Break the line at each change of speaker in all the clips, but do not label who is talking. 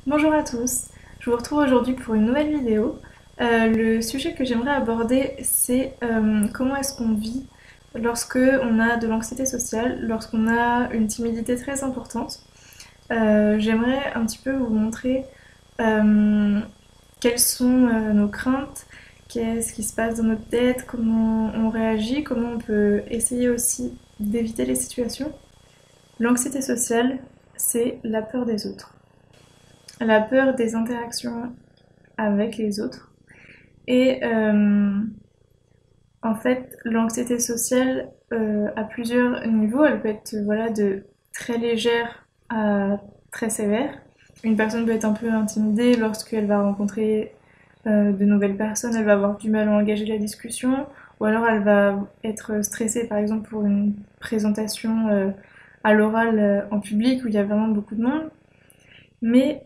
Bonjour à tous, je vous retrouve aujourd'hui pour une nouvelle vidéo. Le sujet que j'aimerais aborder, c'est comment est-ce qu'on vit lorsque on a de l'anxiété sociale, lorsqu'on a une timidité très importante. J'aimerais un petit peu vous montrer euh, quelles sont nos craintes, qu'est-ce qui se passe dans notre tête, comment on réagit, comment on peut essayer aussi d'éviter les situations. L'anxiété sociale, c'est la peur des autres. La peur des interactions avec les autres. Et en fait, l'anxiété sociale à plusieurs niveaux, elle peut être voilà, de très légère à très sévère. Une personne peut être un peu intimidée lorsqu'elle va rencontrer de nouvelles personnes, elle va avoir du mal à engager la discussion, ou alors elle va être stressée par exemple pour une présentation à l'oral en public où il y a vraiment beaucoup de monde. Mais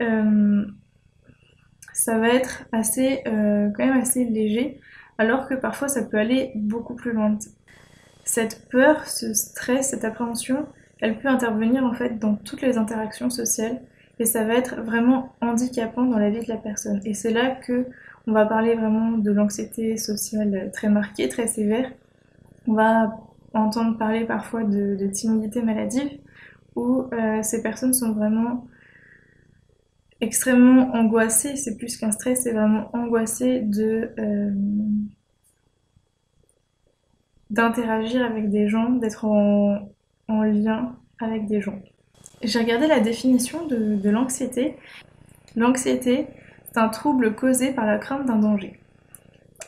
ça va être assez, quand même assez léger, alors que parfois ça peut aller beaucoup plus loin. Cette peur, ce stress, cette appréhension, elle peut intervenir en fait dans toutes les interactions sociales et ça va être vraiment handicapant dans la vie de la personne. Et c'est là que on va parler vraiment de l'anxiété sociale très marquée, très sévère. On va entendre parler parfois de timidité maladive où ces personnes sont vraiment extrêmement angoissée, c'est plus qu'un stress, c'est vraiment angoissé d'interagir avec des gens, d'être en lien avec des gens. J'ai regardé la définition de l'anxiété. L'anxiété, c'est un trouble causé par la crainte d'un danger.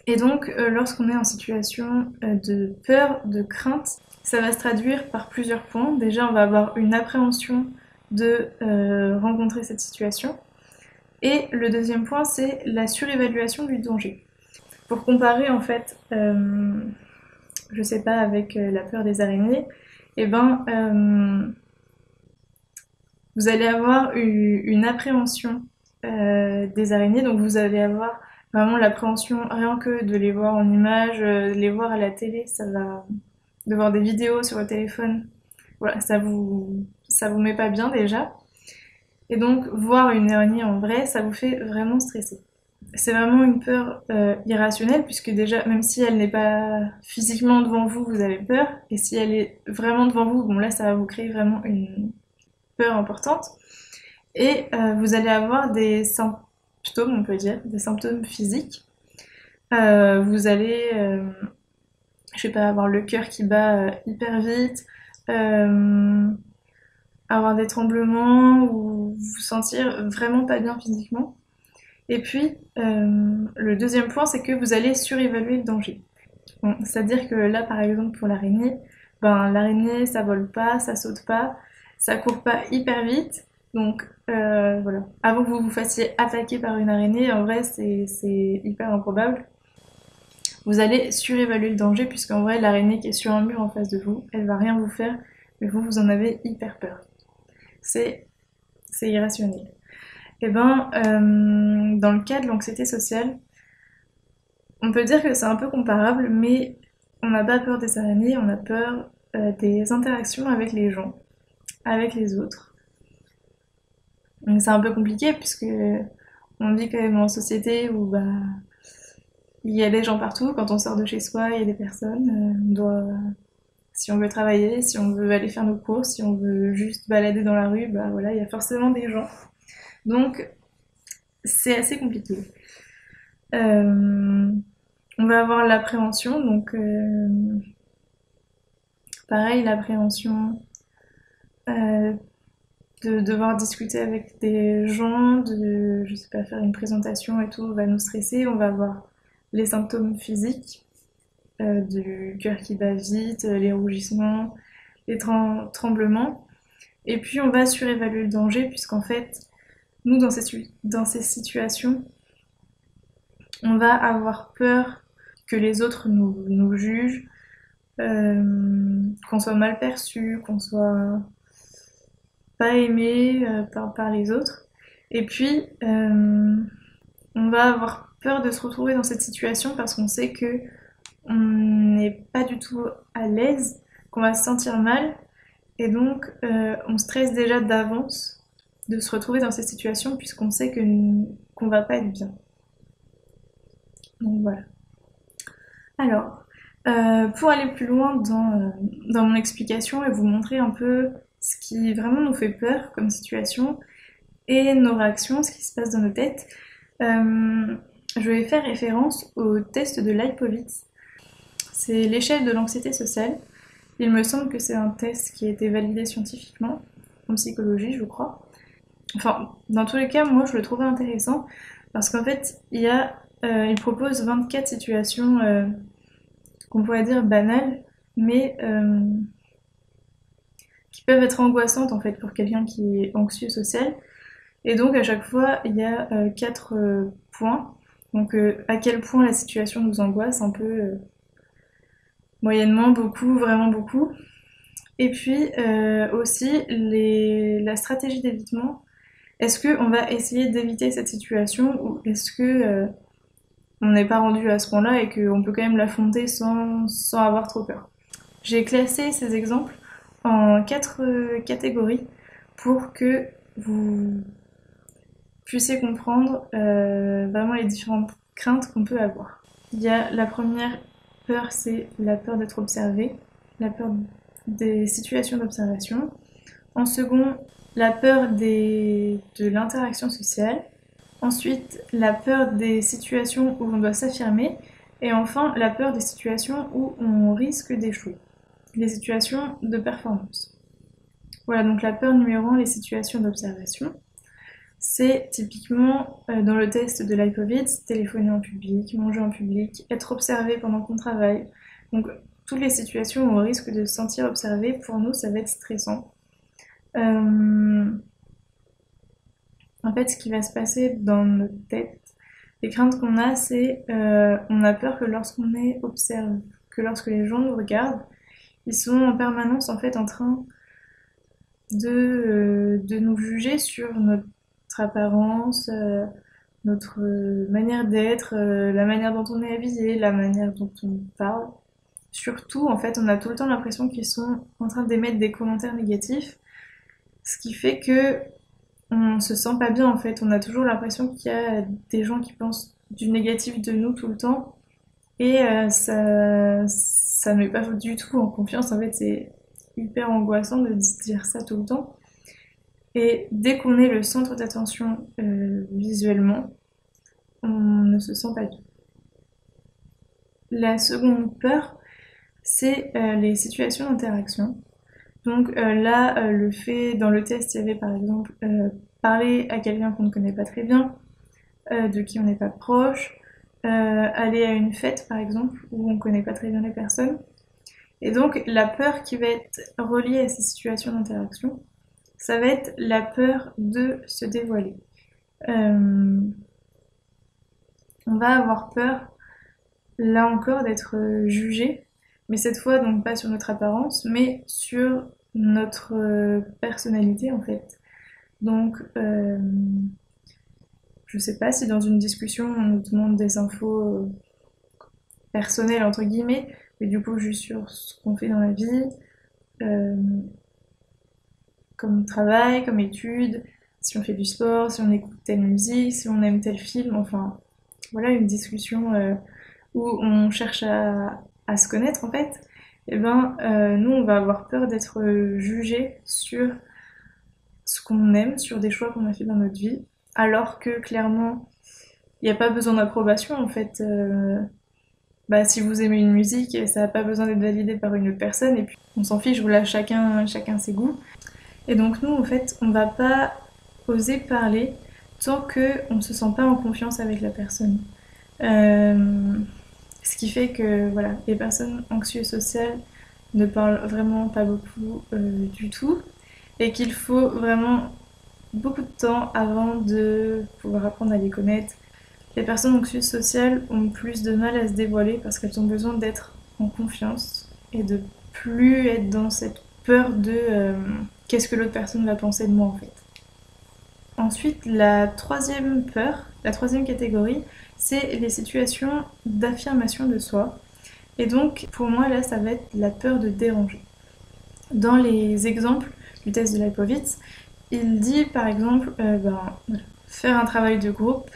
Et donc, lorsqu'on est en situation de peur, de crainte, ça va se traduire par plusieurs points. Déjà, on va avoir une appréhension de rencontrer cette situation. Et le deuxième point, c'est la surévaluation du danger. Pour comparer, en fait, je sais pas, avec la peur des araignées, eh ben, vous allez avoir une appréhension des araignées, donc vous allez avoir vraiment l'appréhension rien que de les voir en images, de les voir à la télé, de voir des vidéos sur le téléphone, voilà, ça vous met pas bien déjà. Et donc, voir une araignée en vrai, ça vous fait vraiment stresser. C'est vraiment une peur irrationnelle, puisque déjà, même si elle n'est pas physiquement devant vous, vous avez peur. Et si elle est vraiment devant vous, bon là, ça va vous créer vraiment une peur importante. Et vous allez avoir des symptômes, on peut dire, des symptômes physiques. Vous allez, je sais pas, avoir le cœur qui bat hyper vite, euh, avoir des tremblements ou vous sentir vraiment pas bien physiquement. Et puis, le deuxième point, c'est que vous allez surévaluer le danger. Bon, c'est-à-dire que là, par exemple, pour l'araignée, ben, l'araignée, ça vole pas, ça saute pas, ça court pas hyper vite. Donc, voilà. Avant que vous vous fassiez attaquer par une araignée, en vrai, c'est hyper improbable. Vous allez surévaluer le danger, puisqu'en vrai, l'araignée qui est sur un mur en face de vous, elle va rien vous faire, mais vous en avez hyper peur. C'est, c'est irrationnel. Et ben, dans le cas de l'anxiété sociale, on peut dire que c'est un peu comparable, mais on n'a pas peur des araignées, on a peur des interactions avec les gens, avec les autres. Donc c'est un peu compliqué puisque on vit quand même en société où bah, il y a des gens partout. Quand on sort de chez soi, il y a des personnes. On doit, si on veut travailler, si on veut aller faire nos courses, si on veut juste balader dans la rue, bah voilà, il y a forcément des gens. Donc c'est assez compliqué. Euh, on va avoir l'appréhension, donc pareil, l'appréhension euh, de devoir discuter avec des gens, de, je sais pas, faire une présentation et tout, va nous stresser. On va avoir les symptômes physiques, du cœur qui bat vite, les rougissements, les tremblements. Et puis on va surévaluer le danger, puisqu'en fait, nous, dans ces situations, on va avoir peur que les autres nous jugent, qu'on soit mal perçu, qu'on soit pas aimé par les autres. Et puis, on va avoir peur de se retrouver dans cette situation parce qu'on sait que on n'est pas du tout à l'aise, qu'on va se sentir mal, et donc on stresse déjà d'avance de se retrouver dans ces situations puisqu'on sait qu'on va pas être bien. Donc voilà. Alors, pour aller plus loin dans mon explication et vous montrer un peu ce qui vraiment nous fait peur comme situation et nos réactions, ce qui se passe dans nos têtes, je vais faire référence au test de Lipovitz. C'est l'échelle de l'anxiété sociale. Il me semble que c'est un test qui a été validé scientifiquement, en psychologie, je crois. Enfin, dans tous les cas, moi, je le trouvais intéressant parce qu'en fait, il propose 24 situations qu'on pourrait dire banales, mais qui peuvent être angoissantes en fait pour quelqu'un qui est anxieux social. Et donc à chaque fois, il y a 4 points. Donc à quel point la situation nous angoisse, un peu moyennement, beaucoup, vraiment beaucoup. Et puis aussi la stratégie d'évitement. Est-ce qu'on va essayer d'éviter cette situation ou est-ce que on n'est pas rendu à ce point-là et qu'on peut quand même l'affronter sans avoir trop peur? J'ai classé ces exemples en 4 catégories pour que vous puissiez comprendre vraiment les différentes craintes qu'on peut avoir. Il y a la première peur, c'est la peur d'être observé, la peur des situations d'observation. En second, la peur de l'interaction sociale. Ensuite, la peur des situations où on doit s'affirmer. Et enfin, la peur des situations où on risque d'échouer. Les situations de performance. Voilà, donc la peur numéro 1, les situations d'observation. C'est typiquement dans le test de Lipovitz, téléphoner en public, manger en public, être observé pendant qu'on travaille. Donc toutes les situations où on risque de se sentir observé, pour nous, ça va être stressant. En fait, ce qui va se passer dans notre tête, les craintes qu'on a, c'est on a peur que lorsqu'on est observé, que lorsque les gens nous regardent, ils sont en permanence en fait en train de nous juger sur notre apparence, notre manière d'être, la manière dont on est habillé, la manière dont on parle. Surtout, en fait, on a tout le temps l'impression qu'ils sont en train d'émettre des commentaires négatifs, ce qui fait que on se sent pas bien en fait. On a toujours l'impression qu'il y a des gens qui pensent du négatif de nous tout le temps et ça ne met pas du tout en confiance. En fait, c'est hyper angoissant de se dire ça tout le temps. Et dès qu'on est le centre d'attention visuellement, on ne se sent pas bien. La seconde peur, c'est les situations d'interaction. Donc là, le fait, dans le test, il y avait par exemple parler à quelqu'un qu'on ne connaît pas très bien, de qui on n'est pas proche, aller à une fête par exemple, où on ne connaît pas très bien les personnes. Et donc la peur qui va être reliée à ces situations d'interaction, ça va être la peur de se dévoiler. On va avoir peur, là encore, d'être jugé, mais cette fois donc pas sur notre apparence, mais sur notre personnalité en fait. Donc, je sais pas si dans une discussion on nous demande des infos personnelles entre guillemets, mais du coup juste sur ce qu'on fait dans la vie, comme travail, comme études, si on fait du sport, si on écoute telle musique, si on aime tel film, enfin voilà une discussion où on cherche à se connaître en fait. Et ben nous on va avoir peur d'être jugé sur ce qu'on aime, sur des choix qu'on a fait dans notre vie, alors que clairement il n'y a pas besoin d'approbation en fait. Bah, si vous aimez une musique, ça n'a pas besoin d'être validé par une autre personne et puis on s'en fiche, voilà, chacun ses goûts. Et donc nous en fait on va pas oser parler tant qu'on ne se sent pas en confiance avec la personne. Ce qui fait que voilà, les personnes anxieuses sociales ne parlent vraiment pas beaucoup du tout et qu'il faut vraiment beaucoup de temps avant de pouvoir apprendre à les connaître. Les personnes anxieuses sociales ont plus de mal à se dévoiler parce qu'elles ont besoin d'être en confiance et de plus être dans cette peur de qu'est-ce que l'autre personne va penser de moi en fait. Ensuite, la troisième peur, la troisième catégorie, c'est les situations d'affirmation de soi. Et donc, pour moi, là, ça va être la peur de déranger. Dans les exemples du test de Lipovitz, il dit par exemple faire un travail de groupe,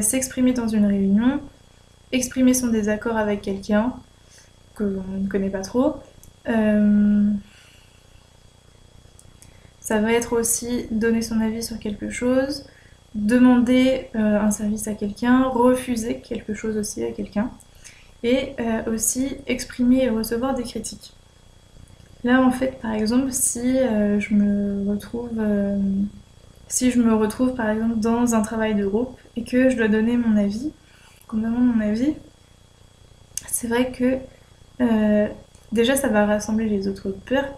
s'exprimer dans une réunion, exprimer son désaccord avec quelqu'un que l'on ne connaît pas trop. Euh, Ça va être aussi donner son avis sur quelque chose, demander un service à quelqu'un, refuser quelque chose aussi à quelqu'un, et aussi exprimer et recevoir des critiques. Là, en fait, par exemple, si je me retrouve par exemple dans un travail de groupe et que je dois donner mon avis, qu'on me demande mon avis, c'est vrai que euh, déjà ça va rassembler les autres peurs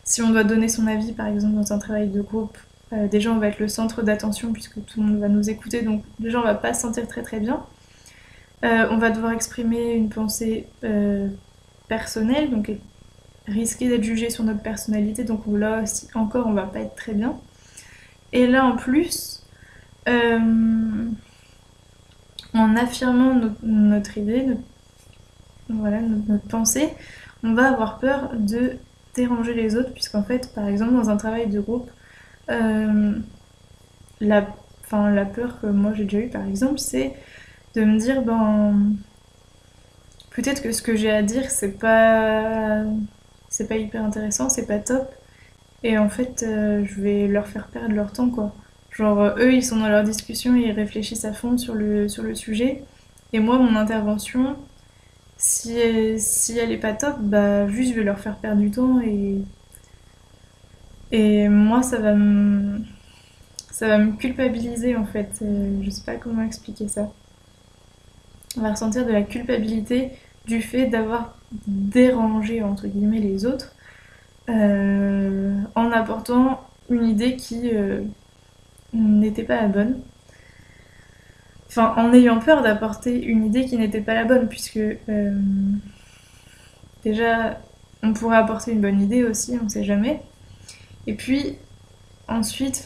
si on doit donner son avis par exemple dans un travail de groupe, déjà on va être le centre d'attention puisque tout le monde va nous écouter, donc déjà on va pas se sentir très très bien. On va devoir exprimer une pensée personnelle, donc risquer d'être jugé sur notre personnalité, donc là aussi encore on va pas être très bien. Et là en plus, euh, en affirmant notre idée, notre pensée, on va avoir peur de déranger les autres, puisqu'en fait, par exemple, dans un travail de groupe, euh, la, la peur que moi j'ai déjà eue, par exemple, c'est de me dire, peut-être que ce que j'ai à dire, c'est pas hyper intéressant, c'est pas top, et en fait, je vais leur faire perdre leur temps, quoi. Genre, eux, ils sont dans leur discussion, ils réfléchissent à fond sur le sujet, et moi, mon intervention, si elle est pas top, bah juste je vais leur faire perdre du temps et moi ça va me culpabiliser en fait. Je sais pas comment expliquer ça. On va ressentir de la culpabilité du fait d'avoir dérangé entre guillemets les autres en apportant une idée qui n'était pas la bonne. Enfin, en ayant peur d'apporter une idée qui n'était pas la bonne, puisque déjà, on pourrait apporter une bonne idée aussi, on sait jamais. Et puis, ensuite,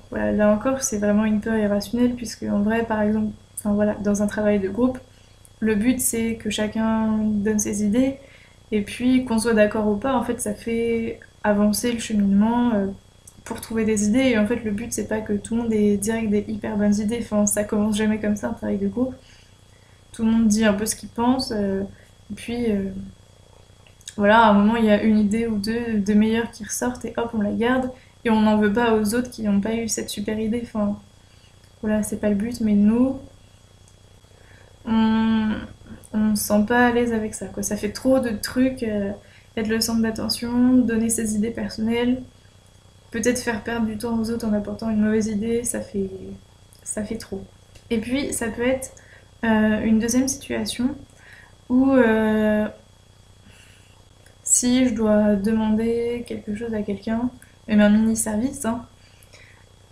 voilà, là encore, c'est vraiment une peur irrationnelle, puisque en vrai, par exemple, voilà, dans un travail de groupe, le but c'est que chacun donne ses idées, et puis qu'on soit d'accord ou pas, en fait, ça fait avancer le cheminement pour trouver des idées. Et en fait, le but c'est pas que tout le monde ait direct des hyper bonnes idées, enfin, ça commence jamais comme ça, un travail de groupe. Tout le monde dit un peu ce qu'il pense, et puis voilà, à un moment il y a une idée ou deux de meilleures qui ressortent, et hop, on la garde. Et on n'en veut pas aux autres qui n'ont pas eu cette super idée. Enfin, voilà, c'est pas le but, mais nous, on, on se sent pas à l'aise avec ça, quoi. Ça fait trop de trucs, être le centre d'attention, donner ses idées personnelles, peut-être faire perdre du temps aux autres en apportant une mauvaise idée, ça fait trop. Et puis, ça peut être une deuxième situation où si je dois demander quelque chose à quelqu'un, même un mini service, hein,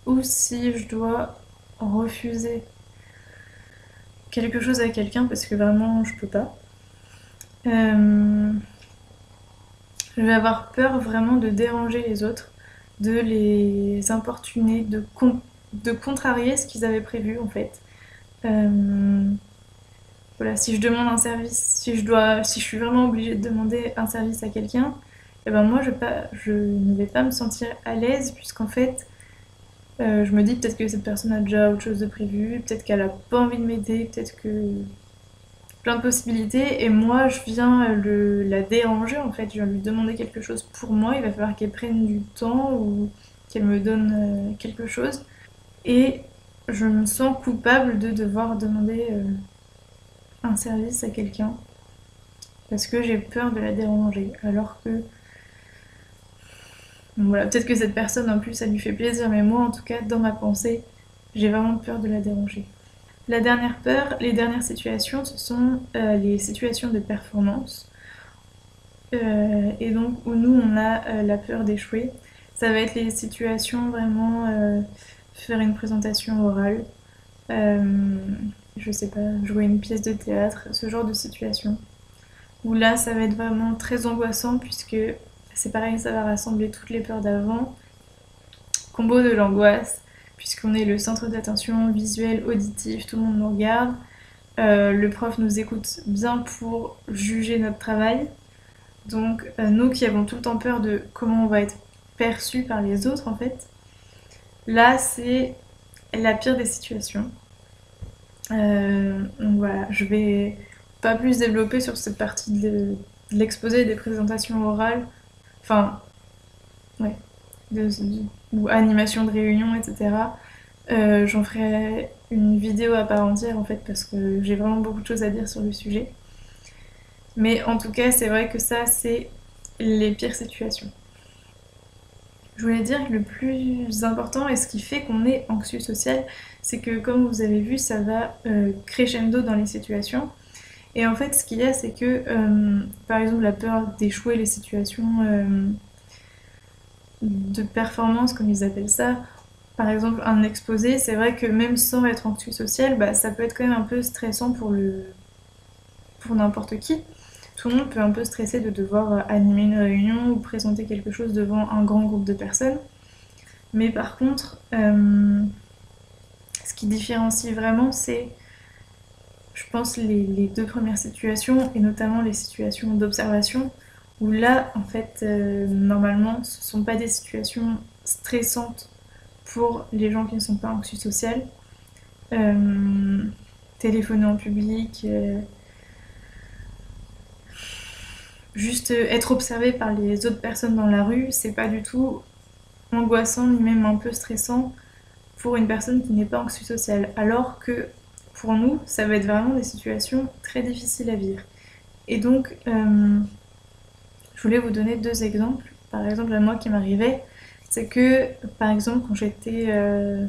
ou si je dois refuser quelque chose à quelqu'un parce que vraiment je peux pas. Euh, je vais avoir peur vraiment de déranger les autres, de les importuner, de contrarier ce qu'ils avaient prévu en fait. Euh, voilà, si je demande un service, si je suis vraiment obligée de demander un service à quelqu'un, et ben moi je ne vais pas me sentir à l'aise puisqu'en fait je me dis peut-être que cette personne a déjà autre chose de prévu, peut-être qu'elle a pas envie de m'aider, peut-être que plein de possibilités et moi je viens la déranger en fait, je viens lui demander quelque chose pour moi, il va falloir qu'elle prenne du temps ou qu'elle me donne quelque chose et je me sens coupable de devoir demander un service à quelqu'un parce que j'ai peur de la déranger alors que voilà, peut-être que cette personne en plus ça lui fait plaisir mais moi en tout cas dans ma pensée j'ai vraiment peur de la déranger. La dernière peur, les dernières situations, ce sont les situations de performance. Et donc où nous on a la peur d'échouer. Ça va être les situations vraiment faire une présentation orale, euh, je sais pas, jouer une pièce de théâtre, ce genre de situation. Où là ça va être vraiment très angoissant puisque c'est pareil, ça va rassembler toutes les peurs d'avant, combo de l'angoisse, puisqu'on est le centre d'attention visuel, auditif, tout le monde nous regarde. Le prof nous écoute bien pour juger notre travail. Donc nous qui avons tout le temps peur de comment on va être perçue par les autres en fait. Là, c'est la pire des situations. Donc voilà, je vais pas plus développer sur cette partie de l'exposé des présentations orales, enfin, ouais, ou animation de réunion, etc. J'en ferai une vidéo à part entière en fait parce que j'ai vraiment beaucoup de choses à dire sur le sujet. Mais en tout cas, c'est vrai que ça, c'est les pires situations. Je voulais dire que le plus important et ce qui fait qu'on est anxieux social, c'est que comme vous avez vu, ça va crescendo dans les situations. Et en fait, ce qu'il y a, c'est que, par exemple, la peur d'échouer, les situations de performance, comme ils appellent ça, par exemple, un exposé, c'est vrai que même sans être anxieux social, bah, ça peut être quand même un peu stressant pour n'importe qui. Tout le monde peut un peu stresser de devoir animer une réunion ou présenter quelque chose devant un grand groupe de personnes. Mais par contre, ce qui différencie vraiment, c'est, je pense, les deux premières situations, et notamment les situations d'observation, où là, en fait, normalement, ce ne sont pas des situations stressantes pour les gens qui ne sont pas anxieux social. Téléphoner en public, juste être observé par les autres personnes dans la rue, c'est pas du tout angoissant ni même un peu stressant pour une personne qui n'est pas anxieux sociale. Alors que pour nous, ça va être vraiment des situations très difficiles à vivre. Et donc, je voulais vous donner deux exemples. Par exemple, à moi qui m'arrivait, c'est que, par exemple, quand j'allais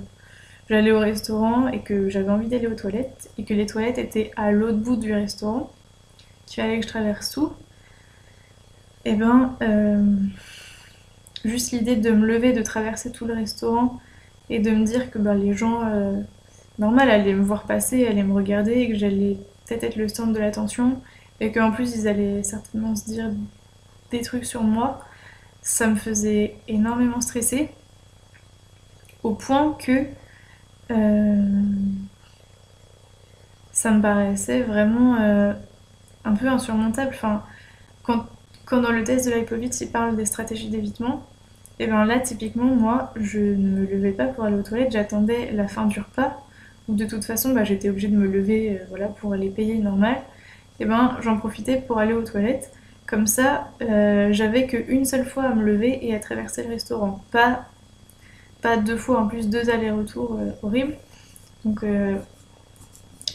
au restaurant et que j'avais envie d'aller aux toilettes et que les toilettes étaient à l'autre bout du restaurant, qu'il fallait que je traverse tout, et ben, juste l'idée de me lever, de traverser tout le restaurant et de me dire que ben, les gens, normal, allaient me voir passer, allaient me regarder et que j'allais peut-être être le centre de l'attention et qu'en plus ils allaient certainement se dire des trucs sur moi, ça me faisait énormément stresser au point que ça me paraissait vraiment un peu insurmontable. Enfin, quand, quand dans le test de l'Ipovitz il parle des stratégies d'évitement, et bien là typiquement moi je ne me levais pas pour aller aux toilettes, j'attendais la fin du repas où de toute façon bah, j'étais obligée de me lever voilà, pour aller payer normal. Et ben j'en profitais pour aller aux toilettes. Comme ça, j'avais qu'une seule fois à me lever et à traverser le restaurant. Pas deux fois, en plus deux allers-retours horribles. Donc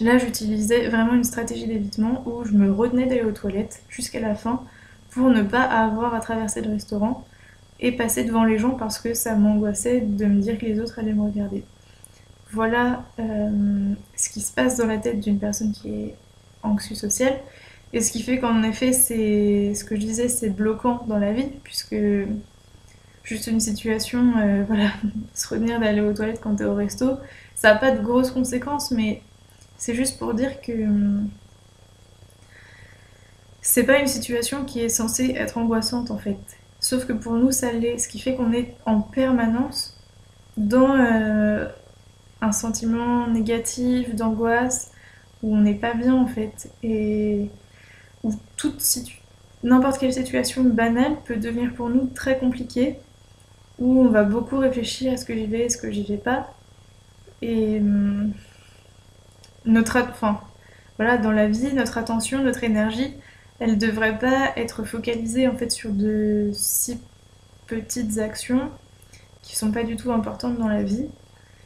là, j'utilisais vraiment une stratégie d'évitement où je me retenais d'aller aux toilettes jusqu'à la fin pour ne pas avoir à traverser le restaurant et passer devant les gens parce que ça m'angoissait de me dire que les autres allaient me regarder. Voilà ce qui se passe dans la tête d'une personne qui est anxieux sociale. Et ce qui fait qu'en effet, c'est ce que je disais, c'est bloquant dans la vie, puisque juste une situation, voilà, se retenir d'aller aux toilettes quand t'es au resto, ça n'a pas de grosses conséquences, mais c'est juste pour dire que c'est pas une situation qui est censée être angoissante en fait. Sauf que pour nous, ça l'est, ce qui fait qu'on est en permanence dans un sentiment négatif, d'angoisse, où on n'est pas bien en fait, et où n'importe quelle situation banale peut devenir pour nous très compliquée, où on va beaucoup réfléchir à ce que j'y vais, à ce que j'y vais pas, et enfin, voilà, dans la vie, notre attention, notre énergie, elle devrait pas être focalisée en fait sur de si petites actions qui sont pas du tout importantes dans la vie.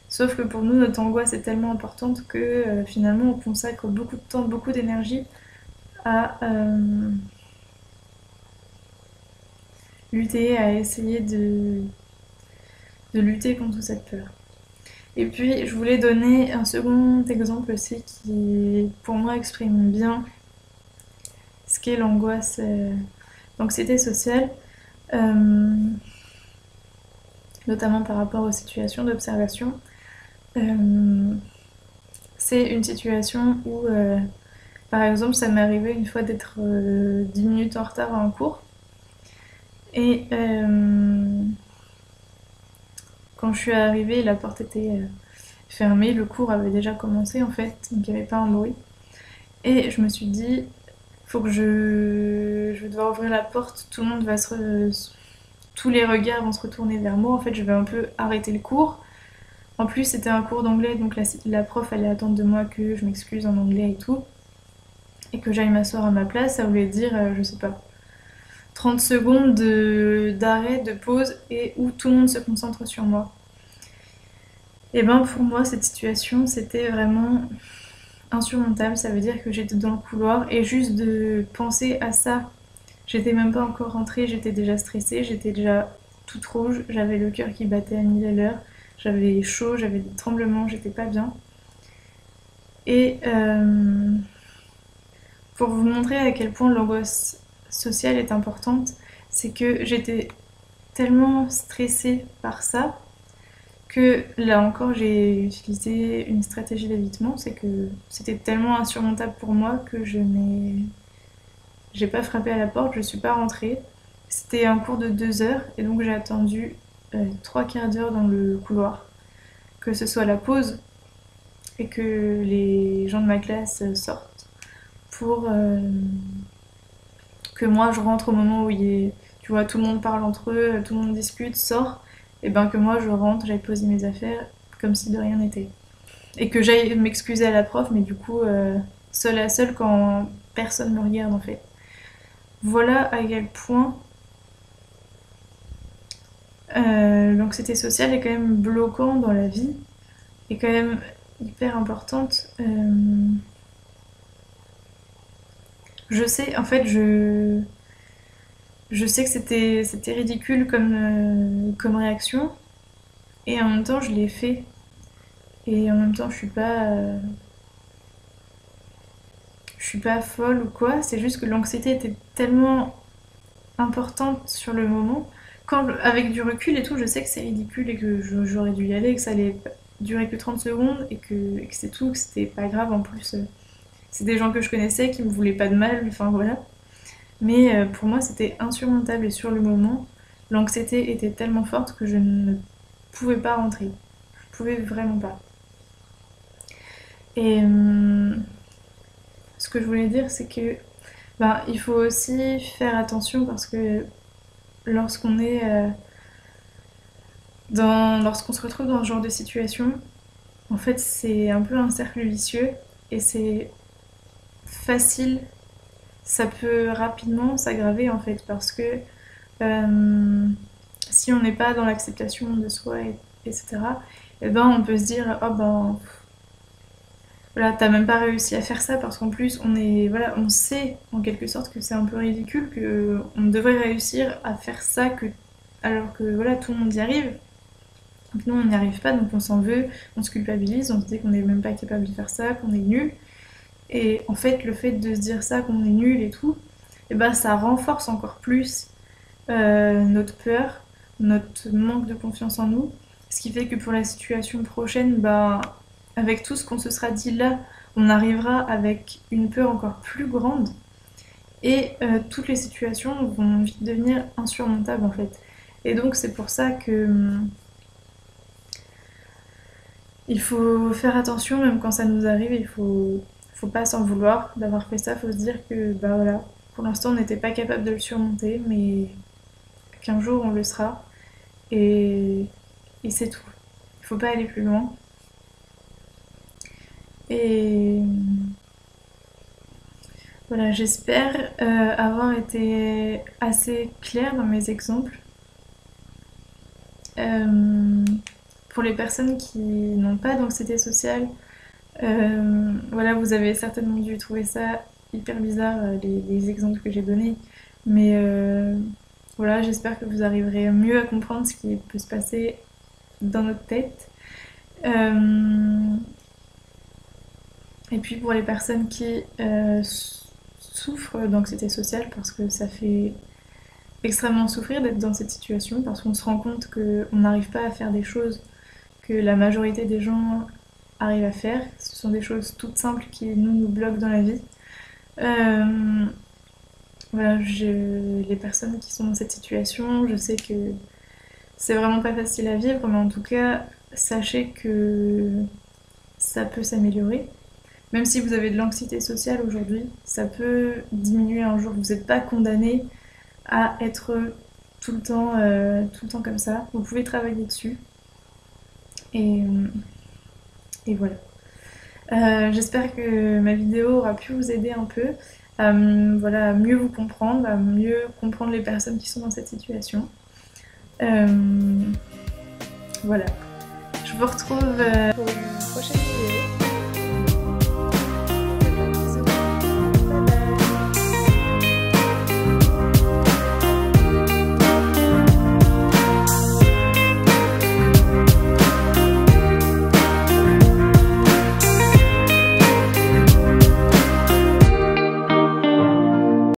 Sauf que pour nous, notre angoisse est tellement importante que finalement, on consacre beaucoup de temps, beaucoup d'énergie à lutter, à essayer de lutter contre cette peur. Et puis, je voulais donner un second exemple aussi qui, pour moi, exprime bien ce qu'est l'angoisse, l'anxiété sociale, euh, notamment par rapport aux situations d'observation. C'est une situation où, par exemple, ça m'est arrivé une fois d'être 10 minutes en retard à un cours. Et quand je suis arrivée, la porte était fermée, le cours avait déjà commencé en fait, donc il n'y avait pas un bruit. Et je me suis dit, faut que je vais devoir ouvrir la porte, tout le monde va tous les regards vont se retourner vers moi. En fait, je vais un peu arrêter le cours. En plus, c'était un cours d'anglais, donc la prof allait attendre de moi que je m'excuse en anglais et tout, et que j'aille m'asseoir à ma place. Ça voulait dire, je sais pas, 30 secondes d'arrêt, de pause, et où tout le monde se concentre sur moi. Et ben pour moi, cette situation, c'était vraiment insurmontable. Ça veut dire que j'étais dans le couloir, et juste de penser à ça, j'étais même pas encore rentrée, j'étais déjà stressée, j'étais déjà toute rouge, j'avais le cœur qui battait à 1000 à l'heure, j'avais chaud, j'avais des tremblements, j'étais pas bien. Et pour vous montrer à quel point l'angoisse sociale est importante, c'est que j'étais tellement stressée par ça que là encore j'ai utilisé une stratégie d'évitement, c'est que c'était tellement insurmontable pour moi que j'ai pas frappé à la porte, je suis pas rentrée. C'était un cours de 2 heures et donc j'ai attendu 3 quarts d'heure dans le couloir, que ce soit la pause et que les gens de ma classe sortent pour que moi je rentre au moment où tu vois, tout le monde parle entre eux, tout le monde discute, sort, et ben que moi je rentre, j'aille poser mes affaires comme si de rien n'était. Et que j'aille m'excuser à la prof, mais du coup, seule à seule quand personne me regarde en fait. Voilà à quel point l'anxiété sociale est quand même bloquant dans la vie, et quand même hyper importante. Je sais, en fait, je sais que c'était ridicule comme réaction, et en même temps, je l'ai fait. Et en même temps, je suis pas folle ou quoi. C'est juste que l'anxiété était tellement importante sur le moment. Quand, avec du recul et tout, je sais que c'est ridicule et que j'aurais dû y aller, que ça allait durer que 30 secondes et que c'est tout, que c'était pas grave. En plus, c'est des gens que je connaissais qui me voulaient pas de mal, enfin voilà. Mais pour moi, c'était insurmontable et sur le moment, l'anxiété était tellement forte que je ne pouvais pas rentrer. Je pouvais vraiment pas. Et ce que je voulais dire, c'est que ben, il faut aussi faire attention parce que lorsqu'on est lorsqu'on se retrouve dans ce genre de situation, en fait, c'est un peu un cercle vicieux et c'est facile, ça peut rapidement s'aggraver en fait parce que euh, si on n'est pas dans l'acceptation de soi, etc., et ben on peut se dire oh ben voilà, t'as même pas réussi à faire ça parce qu'en plus voilà, on sait en quelque sorte que c'est un peu ridicule, que on devrait réussir à faire ça alors que voilà, tout le monde y arrive. Donc nous on n'y arrive pas, donc on s'en veut, on se culpabilise, on se dit qu'on n'est même pas capable de faire ça, qu'on est nul. Et en fait, le fait de se dire ça, qu'on est nul et tout, et ben ça renforce encore plus notre peur, notre manque de confiance en nous. Ce qui fait que pour la situation prochaine, ben, avec tout ce qu'on se sera dit là, on arrivera avec une peur encore plus grande et toutes les situations vont vite devenir insurmontables en fait. Et donc c'est pour ça que il faut faire attention même quand ça nous arrive, faut pas s'en vouloir d'avoir fait ça, faut se dire que bah voilà, pour l'instant on n'était pas capable de le surmonter, mais qu'un jour on le sera et, et c'est tout. Il faut pas aller plus loin. Et voilà, j'espère avoir été assez claire dans mes exemples. Euh, pour les personnes qui n'ont pas d'anxiété sociale, voilà, vous avez certainement dû trouver ça hyper bizarre, les exemples que j'ai donnés. Mais voilà, j'espère que vous arriverez mieux à comprendre ce qui peut se passer dans notre tête. Et puis pour les personnes qui souffrent d'anxiété sociale, parce que ça fait extrêmement souffrir d'être dans cette situation, parce qu'on se rend compte qu'on n'arrive pas à faire des choses que la majorité des gens arrivent à faire. Ce sont des choses toutes simples qui nous bloquent dans la vie. Euh, voilà, les personnes qui sont dans cette situation, je sais que c'est vraiment pas facile à vivre, mais en tout cas, sachez que ça peut s'améliorer. Même si vous avez de l'anxiété sociale aujourd'hui, ça peut diminuer un jour. Vous n'êtes pas condamné à être tout le temps comme ça. Vous pouvez travailler dessus. Et, et voilà. J'espère que ma vidéo aura pu vous aider un peu voilà, à mieux vous comprendre, à mieux comprendre les personnes qui sont dans cette situation. Voilà. Je vous retrouve pour une prochaine